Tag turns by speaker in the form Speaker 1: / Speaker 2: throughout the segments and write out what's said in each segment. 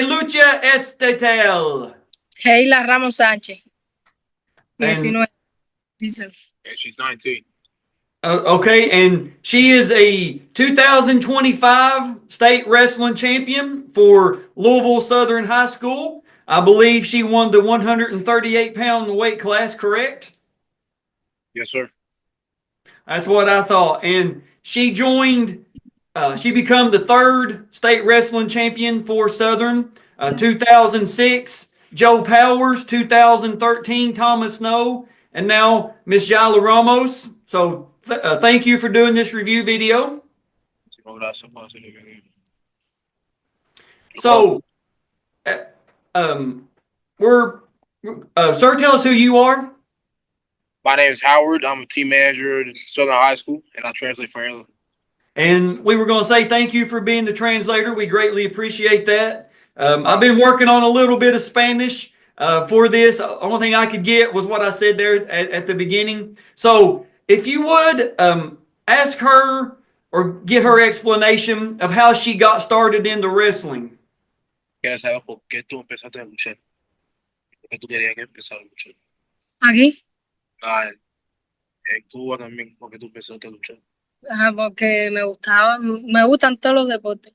Speaker 1: de lucha estatal?
Speaker 2: Jeila Ramos Sánchez.
Speaker 1: And
Speaker 2: 19. Dice.
Speaker 3: And she's 19.
Speaker 1: Okay, and she is a 2025 state wrestling champion for Louisville Southern High School. I believe she won the 138-pound weight class, correct?
Speaker 3: Yes, sir.
Speaker 1: That's what I thought. And she joined, she became the third state wrestling champion for Southern. 2006, Joe Powers. 2013, Thomas Snow. And now Miss Jeila Ramos. So thank you for doing this review video. So, sir, tell us who you are.
Speaker 3: My name is Howard. I'm a team manager at Southern High School, and I translate for Halo.
Speaker 1: And we were going to say thank you for being the translator. We greatly appreciate that. I've been working on a little bit of Spanish for this. The only thing I could get was what I said there at the beginning. So if you would ask her or get her explanation of how she got started into wrestling.
Speaker 3: ¿Quieres saber por qué tú empezaste a luchar? ¿Por qué tú querías empezar a luchar?
Speaker 2: Aquí.
Speaker 3: En Cuba también, ¿por qué tú empezaste a luchar?
Speaker 2: Porque me gustan todos los deportes.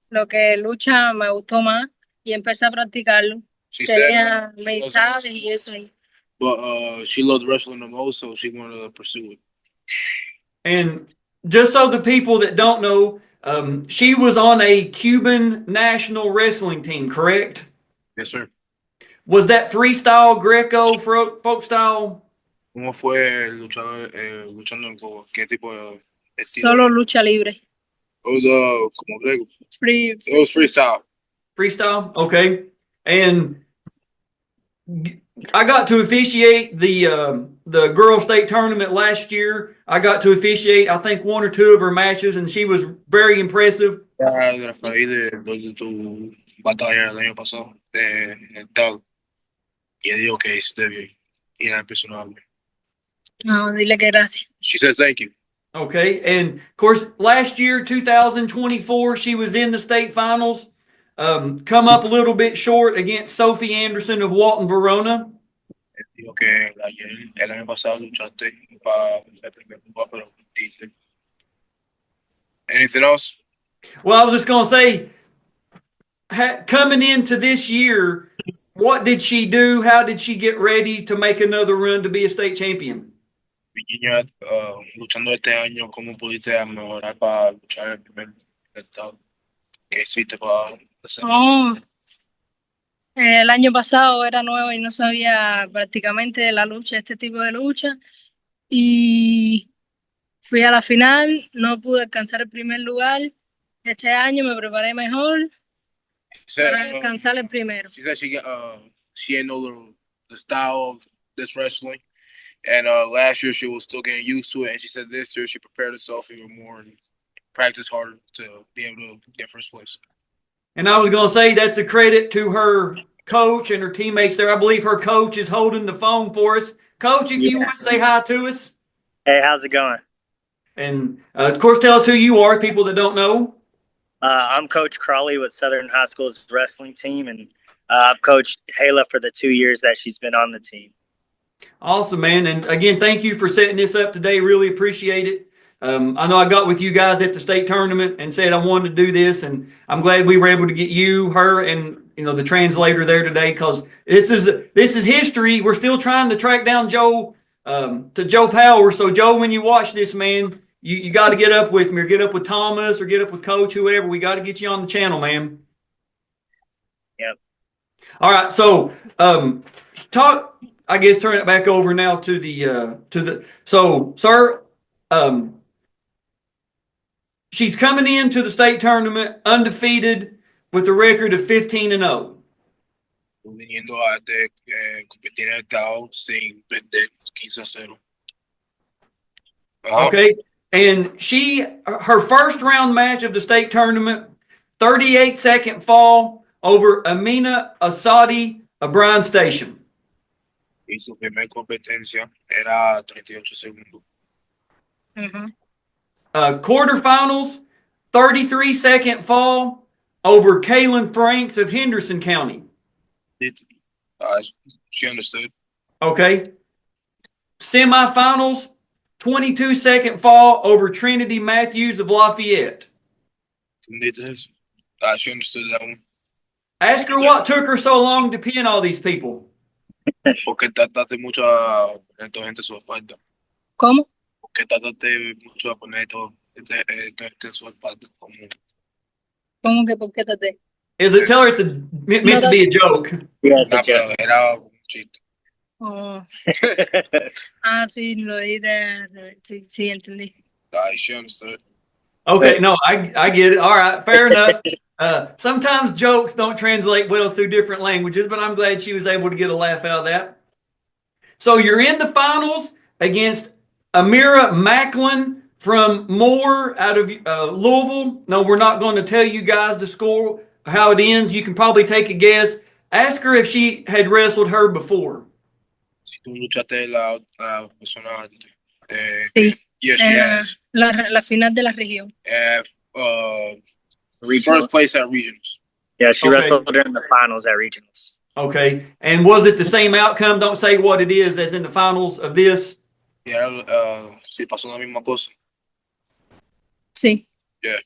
Speaker 2: Lo que lucha me gustó más y empecé a practicarlo. Tenía amistades y eso ahí.
Speaker 3: But she loved wrestling the most, so she wanted to pursue it.
Speaker 1: And just so the people that don't know, she was on a Cuban national wrestling team, correct?
Speaker 3: Yes, sir.
Speaker 1: Was that freestyle, Greco, folk style?
Speaker 3: ¿Cómo fue luchando en Cuba? ¿Qué tipo de estilo?
Speaker 2: Solo lucha libre.
Speaker 3: It was como Greco.
Speaker 2: It
Speaker 3: was freestyle.
Speaker 1: Freestyle, okay. And I got to officiate the girls' state tournament last year. I got to officiate, I think, one or two of her matches, and she was very impressive.
Speaker 3: Grafí de tu batalla el año pasado en el TAG. Y dijo que hiciste bien. Y la empezó a hablar.
Speaker 2: No, dile que gracias.
Speaker 3: She says thank you.
Speaker 1: Okay, and of course, last year, 2024, she was in the state finals. Come up a little bit short against Sophie Anderson of Walton, Verona.
Speaker 3: Dijo que el año pasado luchaste para el primer lugar, pero perdiste. Anything else?
Speaker 1: Well, I was just going to say, coming into this year, what did she do? How did she get ready to make another run to be a state champion?
Speaker 3: Virginia, luchando este año, ¿cómo pudiste mejorar para luchar el primer estado? ¿Qué hiciste para hacer?
Speaker 2: El año pasado era nuevo y no sabía prácticamente de la lucha, este tipo de lucha. Y fui a la final, no pude alcanzar el primer lugar. Este año me preparé mejor para alcanzar el primero.
Speaker 3: She said she didn't know the style of this wrestling. And last year she was still getting used to it. And she said this year she prepared herself even more and practiced harder to be able to get first place.
Speaker 1: And I was going to say that's a credit to her coach and her teammates there. I believe her coach is holding the phone for us. Coach, if you want to say hi to us.
Speaker 4: Hey, how's it going?
Speaker 1: And, of course, tell us who you are, people that don't know.
Speaker 4: I'm Coach Crawley with Southern High School's wrestling team, and I've coached Jeila for the 2 years that she's been on the team.
Speaker 1: Awesome, man. And, again, thank you for setting this up today. Really appreciate it. I know I got with you guys at the state tournament and said I wanted to do this, and I'm glad we were able to get you, her, and the translator there today because this is history. We're still trying to track down Joe Power. So Joe, when you watch this, man, you got to get up with me or get up with Thomas or get up with Coach, whoever. We got to get you on the channel, man.
Speaker 4: Yep.
Speaker 1: All right. So talk. I guess turn it back over now to the. So, sir. She's coming into the state tournament undefeated with a record of 15-0.
Speaker 3: Viniendo a competir en el estado sin perder 15-0.
Speaker 1: Okay, and her first round match of the state tournament, 38-second fall over Amina Asadi of Bryan Station.
Speaker 3: Y su primer competencia era 38 segundos.
Speaker 2: Mm-hmm.
Speaker 1: Quarterfinals, 33-second fall over Kaylin Franks of Henderson County.
Speaker 3: She understood.
Speaker 1: Okay. Semifinals, 22-second fall over Trinity Matthews of Lafayette.
Speaker 3: She understood that one.
Speaker 1: Ask her what took her so long to pin all these people.
Speaker 3: Porque trataste mucho a poner toda gente en su espalda.
Speaker 2: ¿Cómo?
Speaker 3: Porque trataste mucho a poner toda gente en su espalda.
Speaker 2: ¿Cómo que por qué traté?
Speaker 1: Is it? Tell her it's meant to be a joke.
Speaker 4: Yes,
Speaker 3: Nah, pero era un chiste.
Speaker 2: Oh. Sí, lo dijiste. Sí, entendí.
Speaker 3: She understood.
Speaker 1: Okay, no, I get it. All right, fair enough. Sometimes jokes don't translate well through different languages, but I'm glad she was able to get a laugh out of that. So you're in the finals against Amira Macklin from Moore out of Louisville. No, we're not going to tell you guys the score, how it ends. You can probably take a guess. Ask her if she had wrestled her before.
Speaker 3: Si tú luchaste la persona antes.
Speaker 2: Sí.
Speaker 3: Yes, she has.
Speaker 2: La final de la región.
Speaker 3: First place at regionals.
Speaker 4: Yeah, she
Speaker 1: Okay.
Speaker 4: wrestled her in the finals at regionals.
Speaker 1: Okay. And was it the same outcome? Don't say what it is as in the finals of this.
Speaker 3: Yeah, sí, pasó la misma cosa.
Speaker 2: Sí.
Speaker 3: Yeah.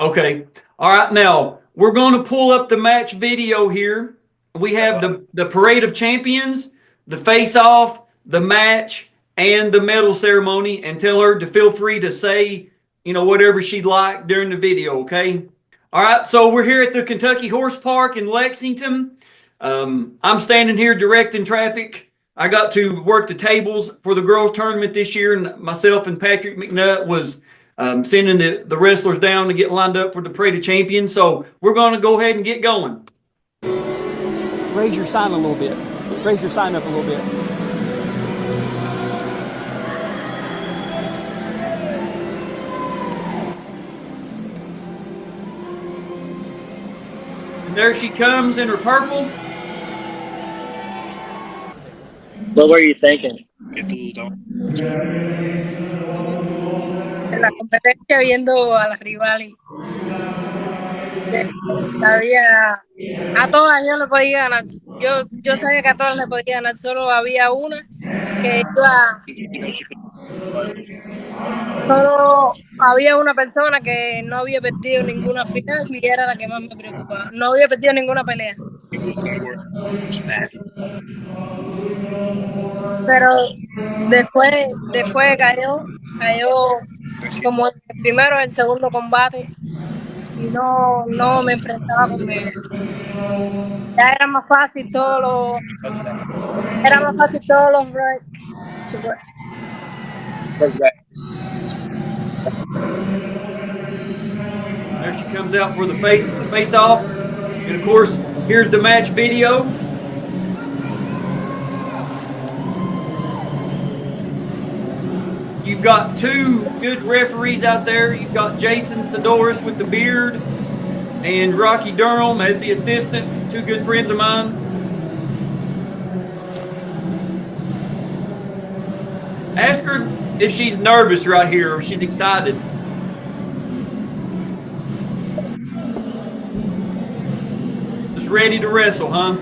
Speaker 1: Okay. All right. Now we're going to pull up the match video here. We have the Parade of Champions, the face-off, the match, and the medal ceremony, and tell her to feel free to say, whatever she'd like during the video, okay? All right, so we're here at the Kentucky Horse Park in Lexington. I'm standing here directing traffic. I got to work the tables for the girls' tournament this year, and myself and Patrick McNutt was sending the wrestlers down to get lined up for the Parade of Champions. So we're going to go ahead and get going.
Speaker 5: Raise your sign a little bit. Raise your sign up a little bit.
Speaker 1: And there she comes in her purple.
Speaker 4: What were you thinking?
Speaker 2: En la competencia viendo a las rivales. Sabía, a todas yo le podía ganar. Yo sabía que a todas le podía ganar. Solo había una que iba. Solo había una persona que no había perdido ninguna final y era la que más me preocupaba. No había perdido ninguna pelea. Pero después cayó como el primero o el segundo combate y no me enfrentaba con ella. Ya era más fácil todos los
Speaker 1: There she comes out for the face-off. And, of course, here's the match video. You've got two good referees out there. You've got Jason Sidoris with the beard and Rocky Durham as the assistant, two good friends of mine. Ask her if she's nervous right here or she's excited. Just ready to wrestle, huh?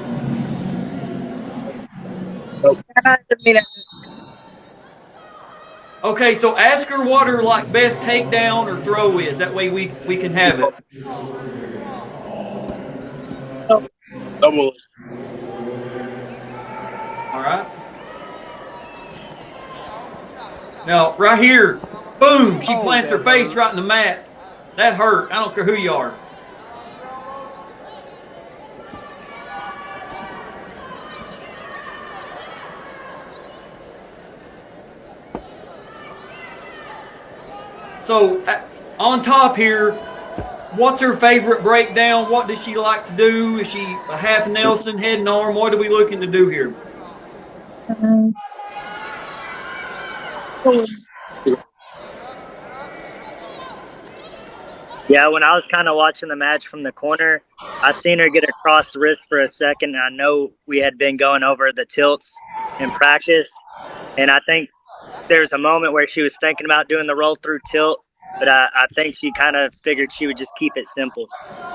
Speaker 1: Okay, so ask her what her best takedown or throw is. That way we can have it.
Speaker 3: Double.
Speaker 1: All right. Now, right here, boom, she plants her face right in the mat. That hurt. I don't care who you are. So, on top here, what's her favorite breakdown? What does she like to do? Is she a half Nelson, head and arm? What are we looking to do here?
Speaker 4: Yeah, when I was kind of watching the match from the corner, I seen her get across the wrist for a second. I know we had been going over the tilts in practice, and I think there's a moment where she was thinking about doing the roll through tilt, but I think she kind of figured she would just keep it simple.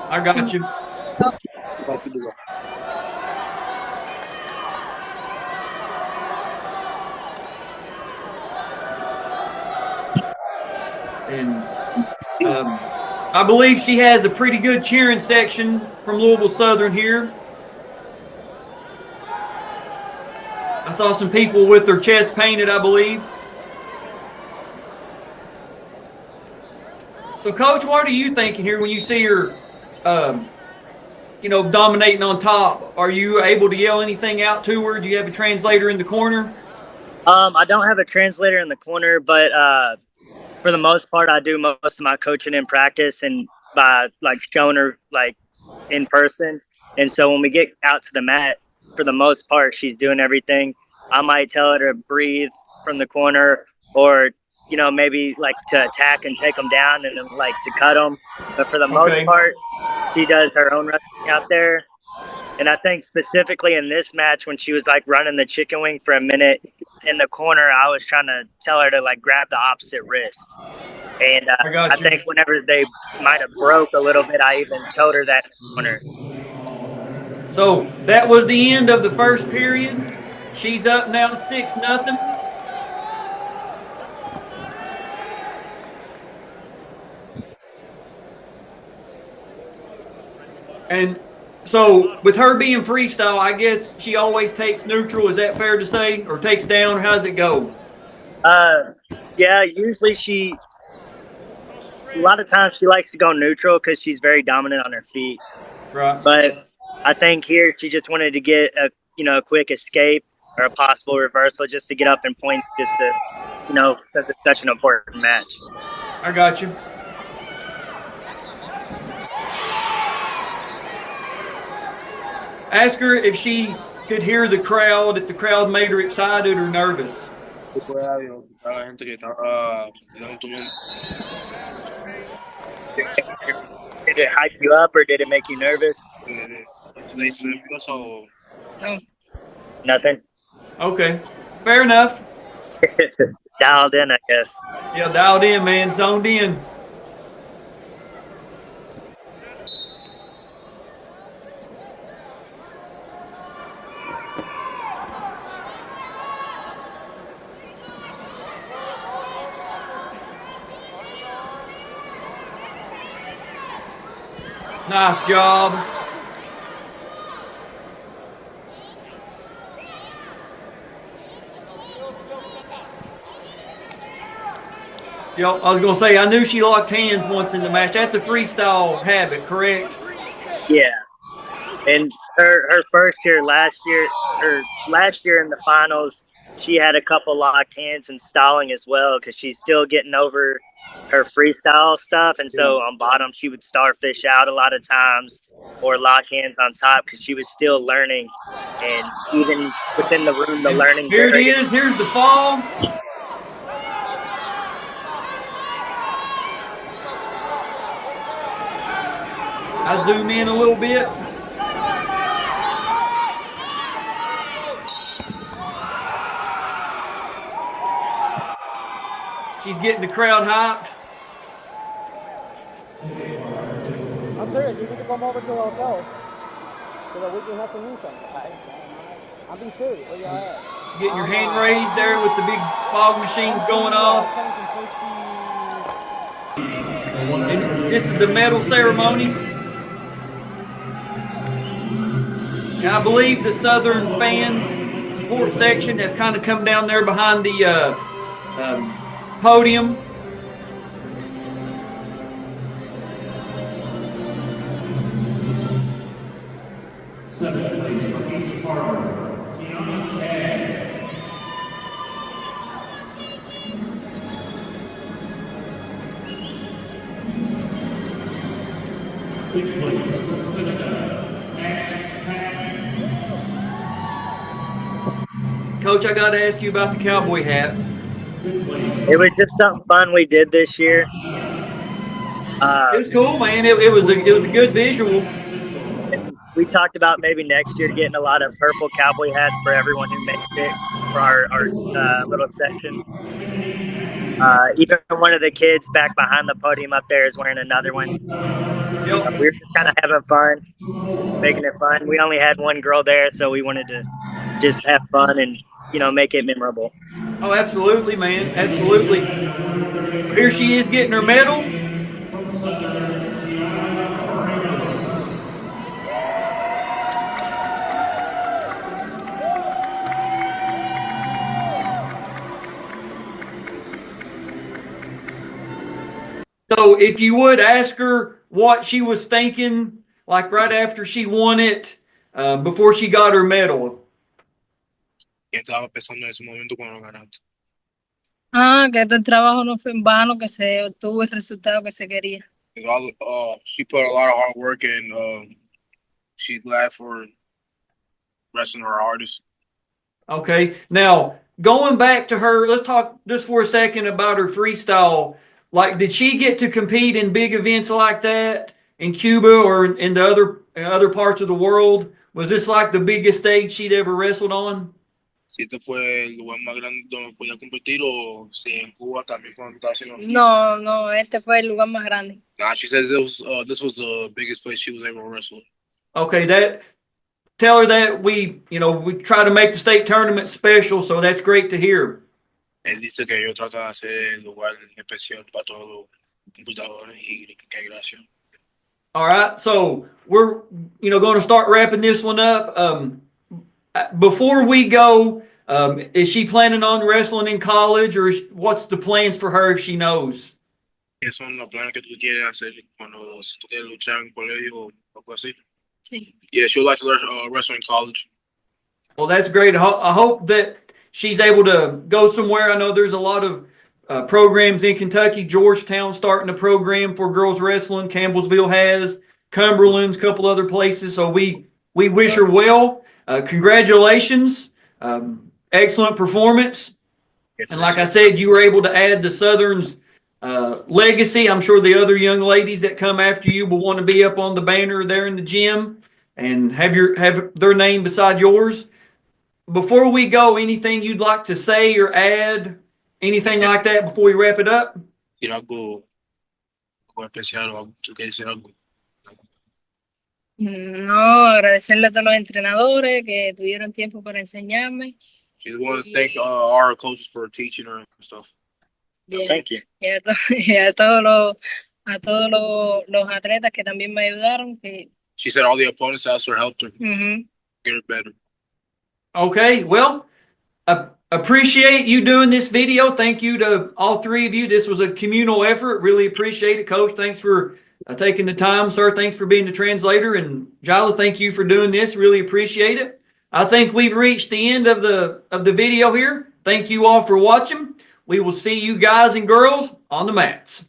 Speaker 1: I got you. And I believe she has a pretty good cheering section from Louisville Southern here. I saw some people with their chest painted, I believe. So, Coach, what are you thinking here when you see her, dominating on top? Are you able to yell anything out to her? Do you have a translator in the corner?
Speaker 4: I don't have a translator in the corner, but for the most part, I do most of my coaching in practice and by showing her in person. And so when we get out to the mat, for the most part, she's doing everything. I might tell her to breathe from the corner, or maybe to attack and take them down, and then to cut them. But for the most part, she does her own wrestling out there. And I think specifically in this match, when she was running the chicken wing for a minute in the corner, I was trying to tell her to grab the opposite wrist. And I think whenever they might have broke a little bit, I even told her that in the corner.
Speaker 1: So that was the end of the first period. She's up now 6-0. And so with her being freestyle, I guess she always takes neutral. Is that fair to say? Or takes down? Or how does it go?
Speaker 4: Yeah, usually a lot of times she likes to go neutral because she's very dominant on her feet.
Speaker 1: Right.
Speaker 4: But I think here she just wanted to get a quick escape or a possible reversal just to get up and point, just to, since it's such an important match.
Speaker 1: I got you. Ask her if she could hear the crowd, if the crowd made her excited or nervous. Did it hype you up or did it make you nervous?
Speaker 2: No.
Speaker 4: Nothing?
Speaker 1: Okay. Fair enough.
Speaker 4: Dialed in, I guess.
Speaker 1: Yeah, dialed in, man. Zoned in. Nice job. Yo, I was going to say, I knew she locked hands once in the match. That's a freestyle habit, correct?
Speaker 4: Yeah. And her first year, last year in the finals, she had a couple locked hands and stalling as well because she's still getting over her freestyle stuff. And so on bottom, she would starfish out a lot of times or lock hands on top because she was still learning. And even within the room, the learning.
Speaker 1: Here it is. Here's the fall. I zoom in a little bit. She's getting the crowd hyped.
Speaker 5: I'm serious. You need to come over to the hotel so that we can have some income. I'm being serious. Where y'all at?
Speaker 1: Getting your hand raised there with the big fog machines going off. And this is the medal ceremony. And I believe the Southern fans support section have kind of come down there behind the podium.
Speaker 6: Sixth place for Seneca,
Speaker 1: Coach, I got to ask you about the cowboy hat.
Speaker 4: It was just something fun we did this year.
Speaker 1: It was cool, man. It was a good visual.
Speaker 4: we talked about maybe next year getting a lot of purple cowboy hats for everyone who makes it for our little section. Even one of the kids back behind the podium up there is wearing another one.
Speaker 1: Yep.
Speaker 4: We were just kind of having fun, making it fun. We only had one girl there, so we wanted to just have fun and, you know, make it memorable.
Speaker 1: Oh, absolutely, man. Absolutely. Here she is getting her medal.
Speaker 6: From center, Jeila Ramos.
Speaker 1: So if you would ask her what she was thinking, like right after she won it, before she got her medal.
Speaker 3: Y estaba pensando en ese momento cuando lo ganaste.
Speaker 2: Que este trabajo no fue en vano, que se obtuvo el resultado que se quería.
Speaker 3: She put a lot of hard work and she's glad for wrestling her hardest.
Speaker 1: Okay. Now, going back to her, let's talk just for a second about her freestyle. Like, did she get to compete in big events like that in Cuba or in the other parts of the world? Was this like the biggest stage she'd ever wrestled on?
Speaker 3: Si este fue el lugar más grande donde podía competir o si en Cuba también cuando estaba haciendo
Speaker 2: No, no, este fue el lugar más grande.
Speaker 3: Nah, she says this was the biggest place she was able to wrestle.
Speaker 1: Okay, tell her that we try to make the state tournament special, so that's great to hear.
Speaker 3: Él dice que yo trato de hacer el lugar especial para todos los computadores y que gracias.
Speaker 1: All right, so we're going to start wrapping this one up. Before we go, is she planning on wrestling in college, or what's the plans for her if she knows?
Speaker 3: ¿Qué son los planes que tú quieres hacer cuando tú quieres luchar en colegio o algo así?
Speaker 2: Sí.
Speaker 3: Yeah, she would like to learn wrestle in college.
Speaker 1: Well, that's great. I hope that she's able to go somewhere. I know there's a lot of programs in Kentucky. Georgetown starting a program for girls wrestling. Campbellsville has. Cumberland's, a couple other places. So we wish her well. Congratulations. Excellent performance. And like I said, you were able to add the Southern's legacy. I'm sure the other young ladies that come after you will want to be up on the banner there in the gym and have their name beside yours. Before we go, anything you'd like to say or add? Anything like that before we wrap it up?
Speaker 3: Algo especial o tú quieres decir algo.
Speaker 2: No, agradecerle a todos los entrenadores que tuvieron tiempo para enseñarme.
Speaker 3: She wants to thank our coaches for teaching her and stuff.
Speaker 2: Yeah.
Speaker 4: Thank you.
Speaker 2: Y a todos los atletas que también me ayudaron.
Speaker 3: She said all the opponents asked her helped her get her better.
Speaker 1: Okay, well, appreciate you doing this video. Thank you to all three of you. This was a communal effort. Really appreciate it, Coach. Thanks for taking the time, sir. Thanks for being the translator. And Jeila, thank you for doing this. Really appreciate it. I think we've reached the end of the video here. Thank you all for watching. We will see you guys and girls on the mats.